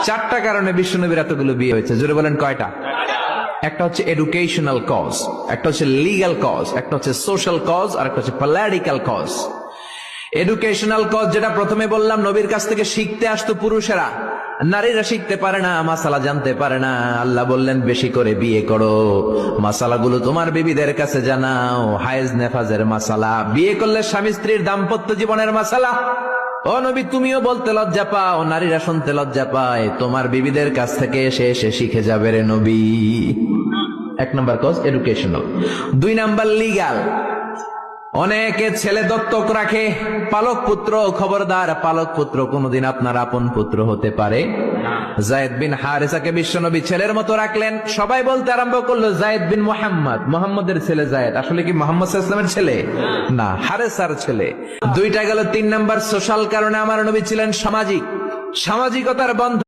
চারটা কারণে বিশ্বনবীর এতগুলো বিয়ে হয়েছে। জোরে বলেন কয়টা? একটা হচ্ছে এডুকেশনাল কজ, একটা হচ্ছে লিগ্যাল কজ, একটা হচ্ছে সোশ্যাল কজ, আর একটা হচ্ছে পলিটিক্যাল কজ। এডুকেশনাল কজ যেটা প্রথমে বললাম, নবীর কাছ থেকে শিখতে আসতো পুরুষেরা, নারীরা শিখতে পারে না, মাসালা জানতে পারে না। আল্লাহ বললেন বেশি করে বিয়ে করো, মাসালাগুলো তোমার বিবিদের কাছে জানাও, হায়েজ নেফাজের মাসালা, বিয়ে করলে স্বামী স্ত্রীর দাম্পত্য জীবনের মাসালা। ও নবী, তুমিও বলতে লজ্জা পাও, নারীরা শুনতে লজ্জা পায়, তোমার বিবিদের কাছ থেকে এসে এসে শিখে যাবে রে নবী। এক নম্বর কজ এডুকেশনাল। দুই নাম্বার লিগ্যাল। অনেকে ছেলে দত্তক রাখে, পালক পুত্র। খবরদার, পালক পুত্র কোনদিন আপনার আপন পুত্র হতে পারে। যায়েদ বিন হারেসাকে বিশ্বনবী ছেলের মতো রাখলেন। সবাই বলতে আরম্ভ করলো যায়েদ বিন মুহাম্মদ, মুহাম্মদের ছেলে যায়েদ। আসলে কি মুহাম্মদ সাল্লাল্লাহু আলাইহি ওয়াসাল্লামের ছেলে? না, হারেসার ছেলে। দুইটা গেল। তিন নাম্বার সোশ্যাল কারণে আমার নবী ছিলেন সামাজিক, সামাজিকতার বন্ধ।